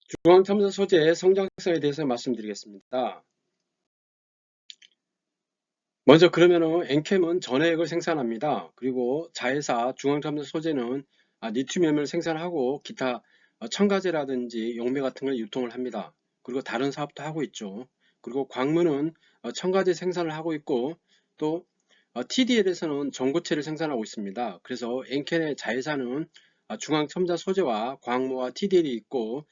중앙첨사 소재의 성장성에 대해서 말씀드리겠습니다. 먼저 그러면은 엔캠은 전해액을 생산합니다. 그리고 자회사 중앙첨사 소재는 리튬염을 생산하고 기타 첨가제라든지 용매 같은 걸 유통을 합니다. 그리고 다른 사업도 하고 있죠. 그리고 광무는 첨가제 생산을 하고 있고 또 TDL에서는 전고체를 생산하고 있습니다. 그래서 엔캠의 자회사는 중앙첨자 소재와 광무와 TDL이 있고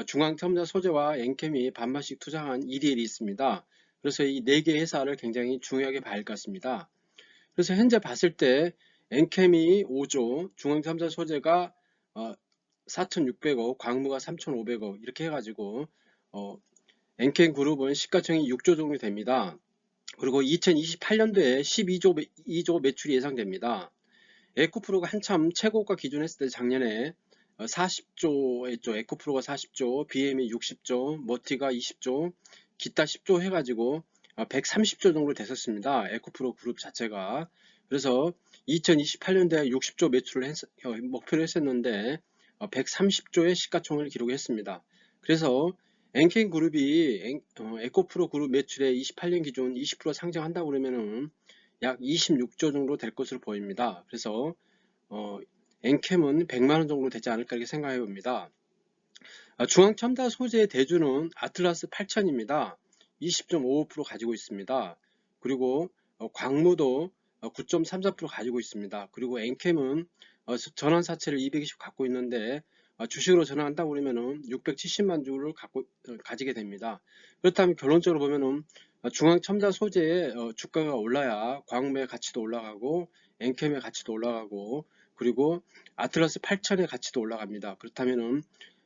중앙첨자 소재와 엔캠이 반반씩 투자한 EDL이 있습니다. 그래서 이 네 개 회사를 굉장히 중요하게 봐야 할 것 같습니다. 그래서 현재 봤을 때 엔캠이 5조, 중앙첨자 소재가 4,600억, 광무가 3,500억 이렇게 해가지고 엔캠 그룹은 시가총액이 6조 정도 됩니다. 그리고 2028년도에 12조 매출이 예상됩니다. 에코프로가 한참 최고가 기준했을 때 작년에 40조였죠. 에코프로가 40조, BM이 60조, 머티가 20조, 기타 10조 해가지고 130조 정도 됐었습니다. 에코프로 그룹 자체가. 그래서 2028년도에 60조 매출을 목표로 했었는데 130조의 시가총액을 기록했습니다. 그래서 엔케인 그룹이 에코프로 그룹 매출의 28년 기준 20% 상승한다고 그러면은 약 26조 정도 될 것으로 보입니다. 그래서 엔캠은 100만원 정도 되지 않을까 이렇게 생각해 봅니다. 중앙첨다 소재의 대주는 아틀라스 8000입니다. 20.55% 가지고 있습니다. 그리고 광무도 9.34% 가지고 있습니다. 그리고 엔캠은 전환사채를 220 갖고 있는데 주식으로 전환한다고 그러면은 670만 주를 가지게 됩니다. 그렇다면 결론적으로 보면은 중앙첨다 소재의 주가가 올라야 광무의 가치도 올라가고 엔캠의 가치도 올라가고 그리고 아틀라스 8000의 가치도 올라갑니다. 그렇다면은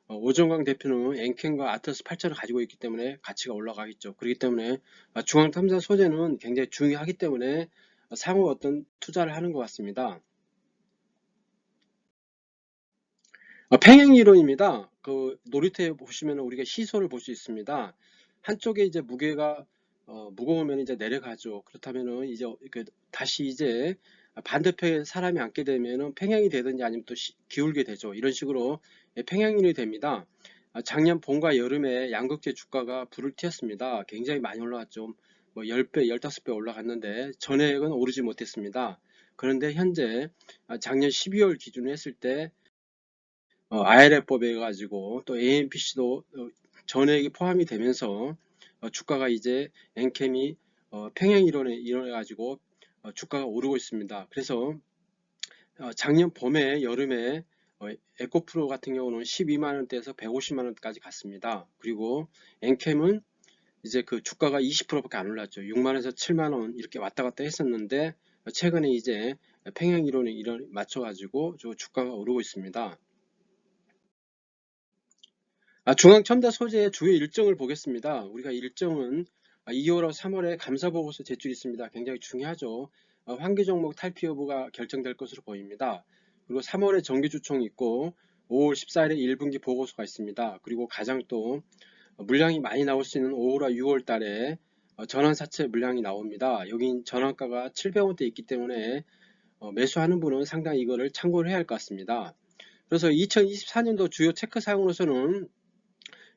오정광 대표는 엔캠과 아틀라스 8000을 가지고 있기 때문에 가치가 올라가겠죠. 그렇기 때문에 중앙첨다 소재는 굉장히 중요하기 때문에 상호 어떤 투자를 하는 것 같습니다. 평행이론입니다. 그 놀이터에 보시면 우리가 시소를 볼 수 있습니다. 한쪽에 이제 무게가 무거우면 이제 내려가죠. 그렇다면은 이제 다시 이제 반대편에 사람이 앉게 되면은 평행이 되든지 아니면 또 기울게 되죠. 이런 식으로 평행이론이 됩니다. 작년 봄과 여름에 양극재 주가가 불을 튀었습니다. 굉장히 많이 올라갔죠. 뭐 10배, 15배 올라갔는데 전액은 오르지 못했습니다. 그런데 현재 작년 12월 기준으로 했을 때 IRF법에 가지고 또 AMPC도 전액이 포함이 되면서 주가가 이제 엔캠이 평행 이론에 일어나 가지고 주가가 오르고 있습니다. 그래서 작년 봄에 여름에 에코프로 같은 경우는 12만 원대에서 150만 원까지 갔습니다. 그리고 엔캠은 이제 그 주가가 20%밖에 안 올랐죠. 6만 원에서 7만 원 이렇게 왔다 갔다 했었는데 최근에 이제 평행 이론에 맞춰 가지고 주가가 오르고 있습니다. 중앙첨다 소재의 주요 일정을 보겠습니다. 우리가 일정은 2월하고 3월에 감사보고서 제출이 있습니다. 굉장히 중요하죠. 환기 종목 탈피 여부가 결정될 것으로 보입니다. 그리고 3월에 정기주총이 있고 5월 14일에 1분기 보고서가 있습니다. 그리고 가장 또 물량이 많이 나올 수 있는 5월과 6월 달에 전환사채 물량이 나옵니다. 여기 전환가가 700원대 있기 때문에 매수하는 분은 상당히 이거를 참고를 해야 할 것 같습니다. 그래서 2024년도 주요 체크 사항으로서는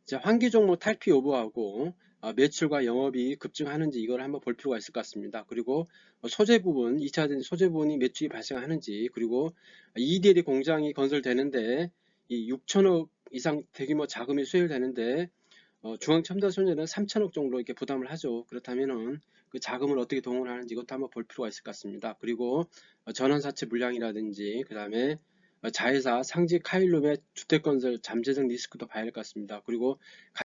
이제 환기 종목 탈피 여부하고 매출과 영업이 급증하는지 이걸 한번 볼 필요가 있을 것 같습니다. 그리고 소재 부분, 2차전 소재 부분이 매출이 발생하는지, 그리고 EDL이 공장이 건설되는데 이 6천억 이상 대규모 자금이 수혈되는데 중앙첨다소재는 3천억 정도 이렇게 부담을 하죠. 그렇다면은 그 자금을 어떻게 동원하는지 이것도 한번 볼 필요가 있을 것 같습니다. 그리고 전환사채 물량이라든지 그 다음에 자회사 상지 카일룸의 주택건설 잠재적 리스크도 봐야 할 것 같습니다. 그리고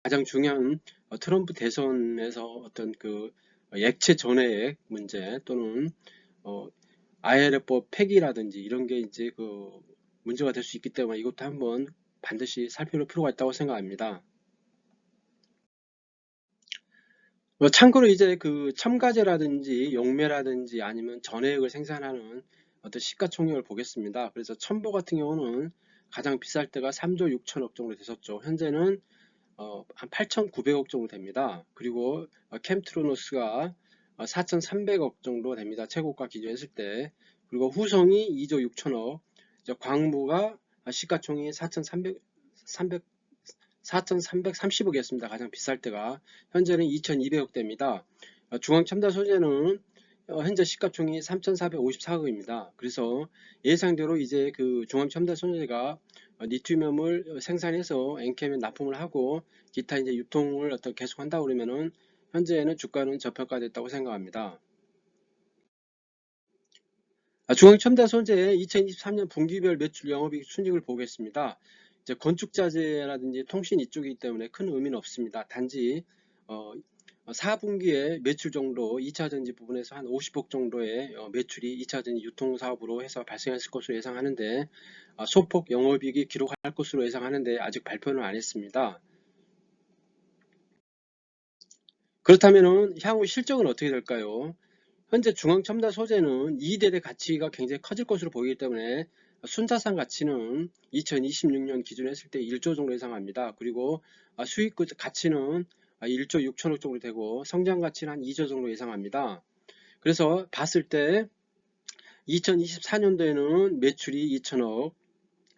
가장 중요한 트럼프 대선에서 어떤 그 액체 전해액 문제 또는 IRF법 폐기라든지 이런 게 이제 그 문제가 될 수 있기 때문에 이것도 한번 반드시 살펴볼 필요가 있다고 생각합니다. 참고로 이제 그 첨가제라든지 용매라든지 아니면 전해액을 생산하는 어떤 시가총액을 보겠습니다. 그래서 첨보 같은 경우는 가장 비쌀 때가 3조 6천억 정도 됐었죠. 현재는 한 8,900억 정도 됩니다. 그리고 캠트로노스가 4,300억 정도 됩니다. 최고가 기준했을 때. 그리고 후성이 2조 6천억, 광무가 시가총액 4,300, 4,330억이었습니다. 가장 비쌀 때가. 현재는 2,200억대입니다. 중앙첨단 소재는 현재 시가총이 3,454억입니다. 그래서 예상대로 이제 그 중앙첨단 소재가 리튬을 생산해서 엔캠에 납품을 하고 기타 이제 유통을 계속 한다고 그러면은 현재는 주가는 저평가됐다고 생각합니다. 중앙첨단 소재의 2023년 분기별 매출 영업이익 순익을 보겠습니다. 이제 건축자재라든지 통신 이쪽이기 때문에 큰 의미는 없습니다. 단지 4분기에 매출 정도 2차전지 부분에서 한 50억 정도의 매출이 2차전지 유통사업으로 해서 발생했을 것으로 예상하는데 소폭 영업이익이 기록할 것으로 예상하는데 아직 발표는 안 했습니다. 그렇다면 향후 실적은 어떻게 될까요? 현재 중앙첨단 소재는 이익대의 가치가 굉장히 커질 것으로 보이기 때문에 순자산 가치는 2026년 기준으로 했을 때 1조 정도 예상합니다. 그리고 수익 가치는 1조 6천억 정도 되고 성장 가치는 한 2조 정도 예상합니다. 그래서 봤을 때 2024년도에는 매출이 2천억,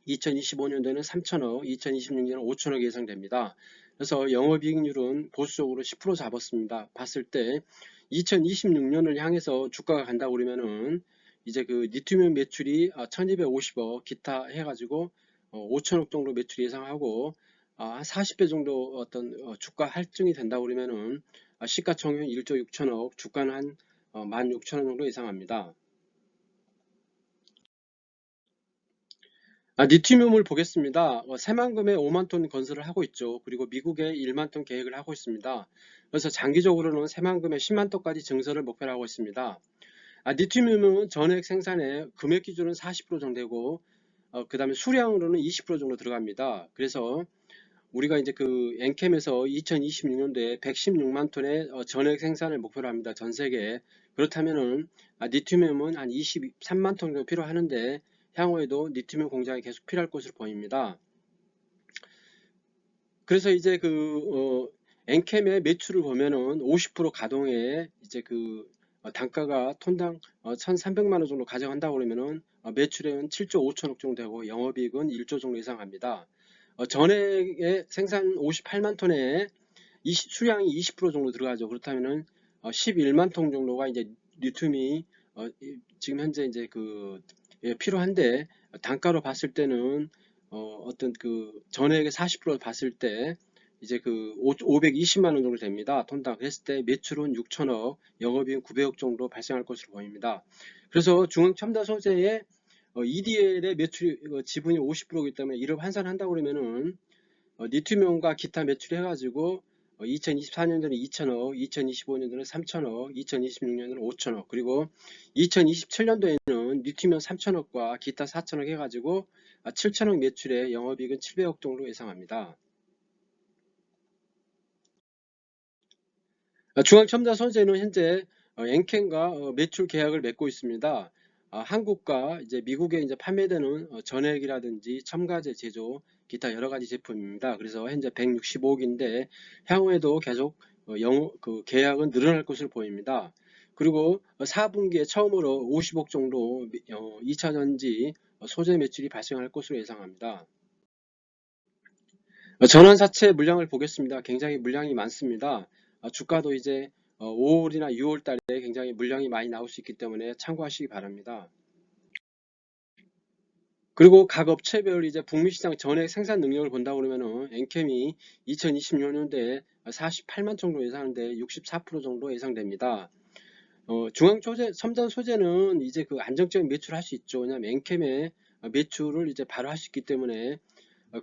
2025년도에는 3천억, 2026년에는 5천억 예상됩니다. 그래서 영업이익률은 보수적으로 10% 잡았습니다. 봤을 때 2026년을 향해서 주가가 간다고 그러면은 이제 그 리튬 매출이 1250억 기타 해가지고 5천억 정도 매출 예상하고 한 40배 정도 어떤 주가 할증이 된다고 그러면은 시가총액 1조 6천억 주가는 한 16,000원 정도 예상합니다. 리튬을 보겠습니다. 새만금에 5만 톤 건설을 하고 있죠. 그리고 미국에 1만 톤 계획을 하고 있습니다. 그래서 장기적으로는 새만금에 10만 톤까지 증설을 목표로 하고 있습니다. 리튬은 전액 생산에 금액 기준은 40% 정도 되고 그 다음에 수량으로는 20% 정도 들어갑니다. 그래서 우리가 이제 그 엔캠에서 2026년도에 116만 톤의 전액 생산을 목표로 합니다. 전 세계에. 그렇다면은 리튬은 한 23만 톤 정도 필요하는데 향후에도 리튬 공장이 계속 필요할 것으로 보입니다. 그래서 이제 그 엔캠의 매출을 보면은 50% 가동에 이제 그 단가가 톤당 1,300만 원 정도 가져간다고 그러면은 매출액은 7조 5천억 정도 되고 영업이익은 1조 정도 예상합니다. 전액의 생산 58만 톤에 수량이 20% 정도 들어가죠. 그렇다면은 11만 톤 정도가 이제 리튬이 지금 현재 이제 그 필요한데 단가로 봤을 때는 어떤 그 전액의 40% 봤을 때 이제 그 520만 원 정도 됩니다. 톤당. 그랬을 때 매출은 6천억, 영업이익 900억 정도 발생할 것으로 보입니다. 그래서 중앙첨단 소재의 EDL의 매출 지분이 50%이기 때문에 이를 환산한다고 그러면은 리튬이온과 기타 매출 해가지고 2024년도는 2천억, 2025년도는 3천억, 2026년도는 5천억, 그리고 2027년도에는 리튬이온 3천억과 기타 4천억 해가지고 7천억 매출에 영업이익은 700억 정도 예상합니다. 중앙첨단 소재는 현재 엔캠과 매출 계약을 맺고 있습니다. 한국과 이제 미국에 이제 판매되는 전액이라든지 첨가제 제조 기타 여러 가지 제품입니다. 그래서 현재 165억인데 향후에도 계속 그 계약은 늘어날 것으로 보입니다. 그리고 4분기에 처음으로 50억 정도 2차 전지 소재 매출이 발생할 것으로 예상합니다. 전환사채 물량을 보겠습니다. 굉장히 물량이 많습니다. 주가도 이제 5월이나 6월 달에 굉장히 물량이 많이 나올 수 있기 때문에 참고하시기 바랍니다. 그리고 각 업체별 이제 북미 시장 전액 생산 능력을 본다고 그러면은 엔캠이 2026년도에 48만 정도 예상하는데 64% 정도 예상됩니다. 중앙 소재, 첨단 소재는 이제 그 안정적인 매출을 할 수 있죠. 왜냐하면 엔캠의 매출을 이제 바로 할 수 있기 때문에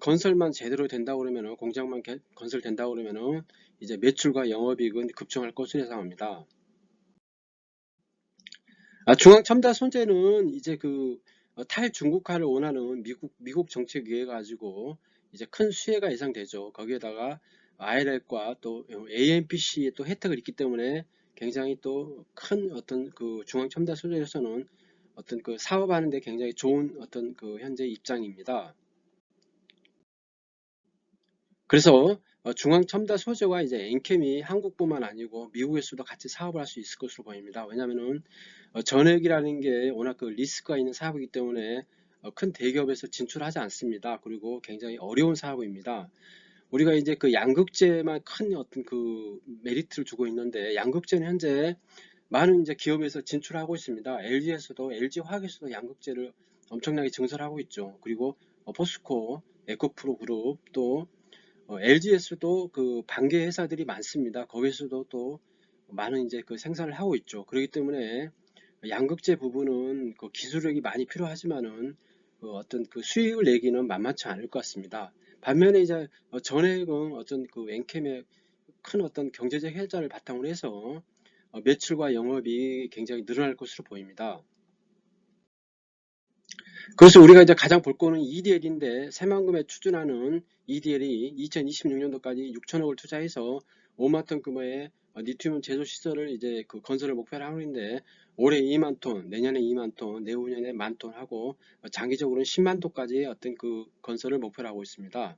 건설만 제대로 된다고 그러면은 공장만 건설된다고 그러면은 이제 매출과 영업이익은 급증할 것으로 예상합니다. 중앙 첨단 소재는 이제 그 탈중국화를 원하는 미국 정책에 가지고 이제 큰 수혜가 예상되죠. 거기에다가 IRA과 또 AMPC의 또 혜택을 있기 때문에 굉장히 또 큰 어떤 그 중앙 첨단 소재에서는 어떤 그 사업하는데 굉장히 좋은 어떤 그 현재 입장입니다. 그래서 중앙첨단 소재와 이제 엔캠이 한국뿐만 아니고 미국에서도 같이 사업을 할 수 있을 것으로 보입니다. 왜냐하면은 전액이라는 게 워낙 그 리스크가 있는 사업이기 때문에 큰 대기업에서 진출하지 않습니다. 그리고 굉장히 어려운 사업입니다. 우리가 이제 그 양극재만 큰 어떤 그 메리트를 주고 있는데, 양극재는 현재 많은 이제 기업에서 진출하고 있습니다. LG에서도, LG화학에서도 양극재를 엄청나게 증설하고 있죠. 그리고 포스코, 에코프로 그룹, 또 LG에서도 그 반개 회사들이 많습니다. 거기서도 또 많은 이제 그 생산을 하고 있죠. 그렇기 때문에 양극재 부분은 그 기술력이 많이 필요하지만은 그 어떤 그 수익을 내기는 만만치 않을 것 같습니다. 반면에 이제 전액은 어떤 그 엔캠의 큰 어떤 경제적 혜자를 바탕으로 해서 매출과 영업이 굉장히 늘어날 것으로 보입니다. 그래서 우리가 이제 가장 볼 거는 EDL인데, 새만금에 추진하는 EDL이 2026년도까지 6천억을 투자해서 5만 톤 규모의 리튬 제조 시설을 이제 그 건설을 목표로 하고 있는데, 올해 2만 톤, 내년에 2만 톤, 내후년에 1만 톤 하고 장기적으로는 10만 톤까지 어떤 그 건설을 목표로 하고 있습니다.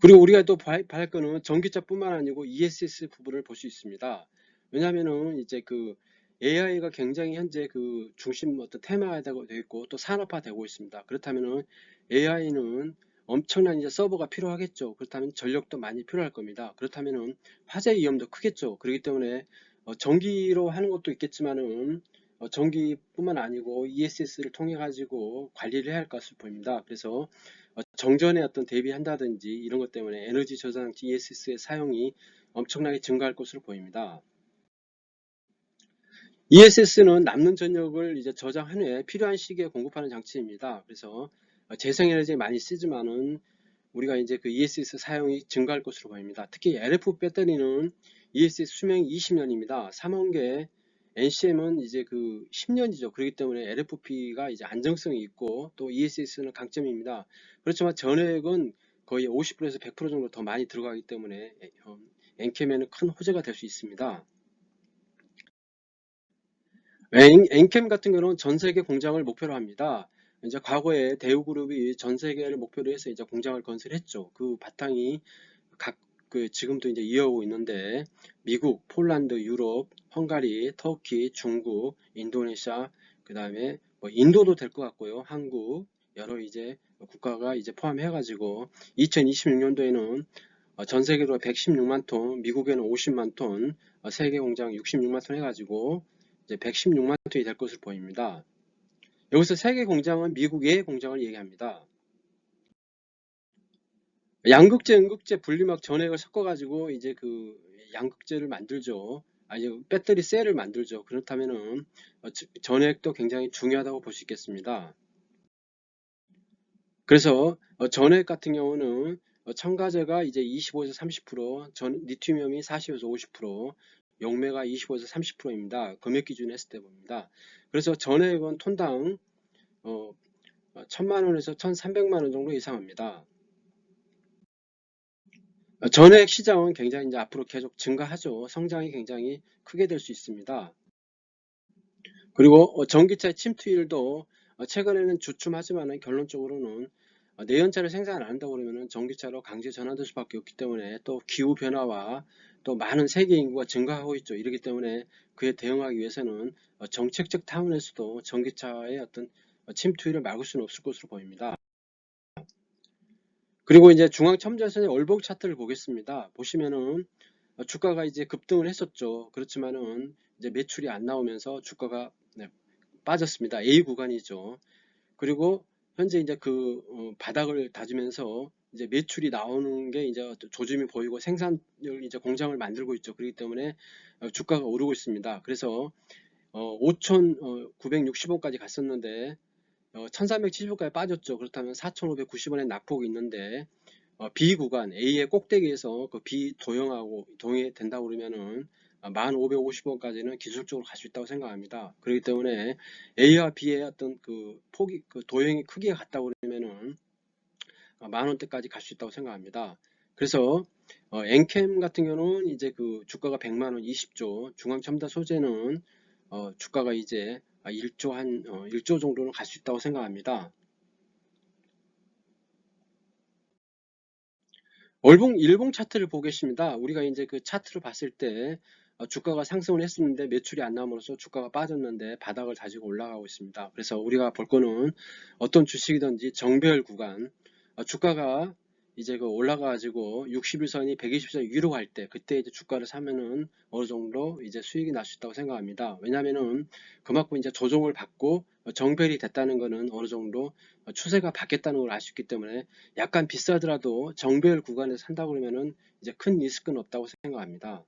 그리고 우리가 또 봐야 할 거는 전기차뿐만 아니고 ESS 부분을 볼 수 있습니다. 왜냐하면은 이제 그 AI가 굉장히 현재 그 중심 어떤 테마가 되고 있고 또 산업화되고 있습니다. 그렇다면은 AI는 엄청난 이제 서버가 필요하겠죠. 그렇다면 전력도 많이 필요할 겁니다. 그렇다면은 화재 위험도 크겠죠. 그렇기 때문에 전기로 하는 것도 있겠지만은 전기뿐만 아니고 ESS를 통해 가지고 관리를 해야 할 것으로 보입니다. 그래서 정전에 어떤 대비한다든지 이런 것 때문에 에너지 저장치 ESS의 사용이 엄청나게 증가할 것으로 보입니다. ESS는 남는 전력을 이제 저장한 후에 필요한 시기에 공급하는 장치입니다. 그래서 재생에너지 많이 쓰지만은 우리가 이제 그 ESS 사용이 증가할 것으로 보입니다. 특히 LF 배터리는 ESS 수명이 20년입니다. 3원계 NCM은 이제 그 10년이죠. 그렇기 때문에 LFP가 이제 안정성이 있고 또 ESS는 강점입니다. 그렇지만 전액은 거의 50%에서 100% 정도 더 많이 들어가기 때문에 엔캠에는 큰 호재가 될 수 있습니다. 엔캠 같은 경우는 전 세계 공장을 목표로 합니다. 이제 과거에 대우그룹이 전 세계를 목표로 해서 이제 공장을 건설했죠. 그 바탕이 각 그 지금도 이제 이어오고 있는데, 미국, 폴란드, 유럽, 헝가리, 터키, 중국, 인도네시아, 그 다음에 뭐 인도도 될 것 같고요. 한국, 여러 이제 국가가 이제 포함해가지고 2026년도에는 전 세계로 116만 톤, 미국에는 50만 톤, 세계 공장 66만 톤 해가지고 이제 116만 톤이 될 것으로 보입니다. 여기서 세계 공장은 미국의 공장을 얘기합니다. 양극재, 음극재 분리막 전액을 섞어가지고 이제 그 양극재를 만들죠. 아니, 배터리 셀을 만들죠. 그렇다면은 전액도 굉장히 중요하다고 볼 수 있겠습니다. 그래서 전액 같은 경우는 첨가제가 이제 25에서 30%, 리튬이엄이 40에서 50%, 용매가 25에서 30%입니다. 금액 기준 했을 때 봅니다. 그래서 전액은 톤당 1000만 원에서 1300만 원 정도 예상합니다. 전액 시장은 굉장히 이제 앞으로 계속 증가하죠. 성장이 굉장히 크게 될 수 있습니다. 그리고 전기차 침투율도 최근에는 주춤하지만 결론적으로는 내연차를 생산 안 한다고 그러면 전기차로 강제 전환될 수밖에 없기 때문에, 또 기후 변화와 또 많은 세계 인구가 증가하고 있죠. 이렇기 때문에 그에 대응하기 위해서는 정책적 차원에서도 전기차의 어떤 침투율을 막을 수는 없을 것으로 보입니다. 그리고 이제 중앙첨자선의 월봉 차트를 보겠습니다. 보시면은 주가가 이제 급등을 했었죠. 그렇지만은 이제 매출이 안 나오면서 주가가 빠졌습니다. A 구간이죠. 그리고 현재 이제 그 바닥을 다지면서 이제 매출이 나오는 게 이제 조짐이 보이고 생산을 이제 공장을 만들고 있죠. 그렇기 때문에 주가가 오르고 있습니다. 그래서 5,960원까지 갔었는데 1,370원까지 빠졌죠. 그렇다면 4,590원의 낙폭이 있는데 B 구간 A의 꼭대기에서 그 B 도형하고 동의된다고 그러면은 1,550원까지는 기술적으로 갈 수 있다고 생각합니다. 그렇기 때문에 A와 B의 어떤 그 폭이, 그 도형이 크게 같다고 그러면은 10,000원대까지 갈 수 있다고 생각합니다. 그래서 엔캠 같은 경우는 이제 그 주가가 100만 원 20조, 중앙첨다 소재는 주가가 이제 1조 1조 정도는 갈 수 있다고 생각합니다. 일봉 차트를 보겠습니다. 우리가 이제 그 차트를 봤을 때 주가가 상승을 했었는데 매출이 안 나옴으로써 주가가 빠졌는데 바닥을 다지고 올라가고 있습니다. 그래서 우리가 볼 거는 어떤 주식이든지 정배열 구간, 주가가 이제 그 올라가가지고 60일선이 120선 위로 갈 때, 그때 이제 주가를 사면은 어느 정도 이제 수익이 날 수 있다고 생각합니다. 왜냐면은 그만큼 이제 조정을 받고 정배이 됐다는 거는 어느 정도 추세가 바뀌었다는 걸 알 수 있기 때문에 약간 비싸더라도 정배열 구간에서 산다 그러면은 이제 큰 리스크는 없다고 생각합니다.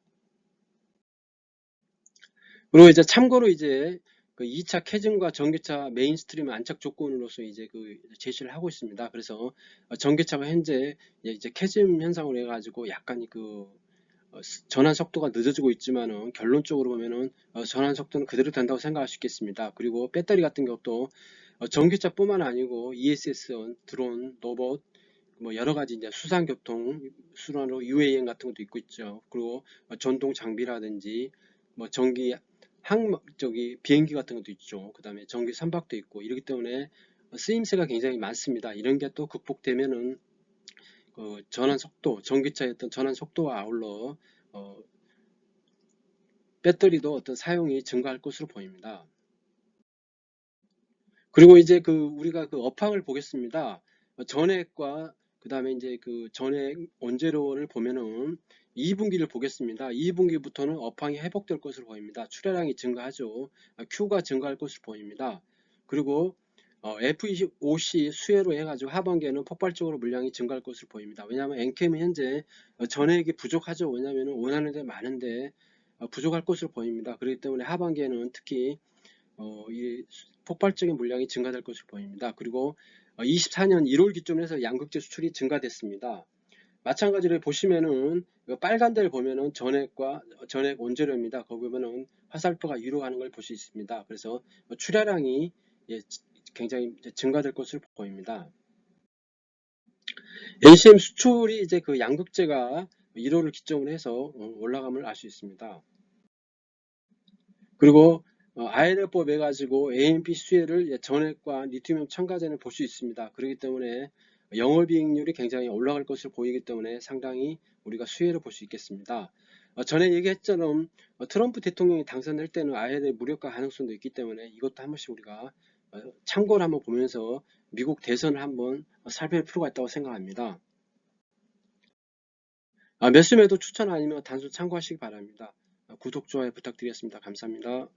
그리고 이제 참고로 이제 그 2차 캐즘과 전기차 메인스트림 안착 조건으로서 이제 그 제시를 하고 있습니다. 그래서 전기차가 현재 이제 캐즘 현상으로 해가지고 약간 그 전환 속도가 늦어지고 있지만은 결론적으로 보면은 전환 속도는 그대로 된다고 생각할 수 있겠습니다. 그리고 배터리 같은 것도 전기차뿐만 아니고 ESS, 드론, 로봇, 뭐 여러 가지 이제 수상교통 수단으로 UAM 같은 것도 있고 있죠. 그리고 전동 장비라든지 뭐 전기 저기 비행기 같은 것도 있죠. 그 다음에 전기 선박도 있고 이러기 때문에 쓰임새가 굉장히 많습니다. 이런 게 또 극복되면은 그 전환 속도, 전기차의 어떤 전환 속도와 아울러 어, 배터리도 어떤 사용이 증가할 것으로 보입니다. 그리고 이제 그 우리가 그 업황을 보겠습니다. 전액과 그 다음에 이제 그 전액 원재료를 보면은 2분기를 보겠습니다. 2분기부터는 업황이 회복될 것으로 보입니다. 출하량이 증가하죠. Q가 증가할 것으로 보입니다. 그리고 FOC 수혜로 해가지고 하반기에는 폭발적으로 물량이 증가할 것으로 보입니다. 왜냐하면 엔캠은 현재 전액이 부족하죠. 왜냐하면 원하는 데 많은데 부족할 것으로 보입니다. 그렇기 때문에 하반기에는 특히 이 폭발적인 물량이 증가될 것으로 보입니다. 그리고 24년 1월 기점에서 양극재 수출이 증가됐습니다. 마찬가지로 보시면은 빨간 데를 보면은 전액 원재료입니다. 거기 보면은 화살표가 위로 가는 걸 볼 수 있습니다. 그래서 출하량이 굉장히 증가될 것으로 보입니다. ACM 수출이 이제 그 양극재가 1월을 기점으로 해서 올라감을 알 수 있습니다. 그리고 IR법 해가지고 AMP 수혜를 전액과 리튬 첨가제는 볼 수 있습니다. 그렇기 때문에 영업이익률이 굉장히 올라갈 것으로 보이기 때문에 상당히 우리가 수혜를 볼 수 있겠습니다. 전에 얘기했처럼 트럼프 대통령이 당선될 때는 IRA 무력화 가능성도 있기 때문에 이것도 한 번씩 우리가 참고를 한번 보면서 미국 대선을 한번 살펴볼 필요가 있다고 생각합니다. 매수 매도 추천 아니면 단순 참고하시기 바랍니다. 구독, 좋아요 부탁드리겠습니다. 감사합니다.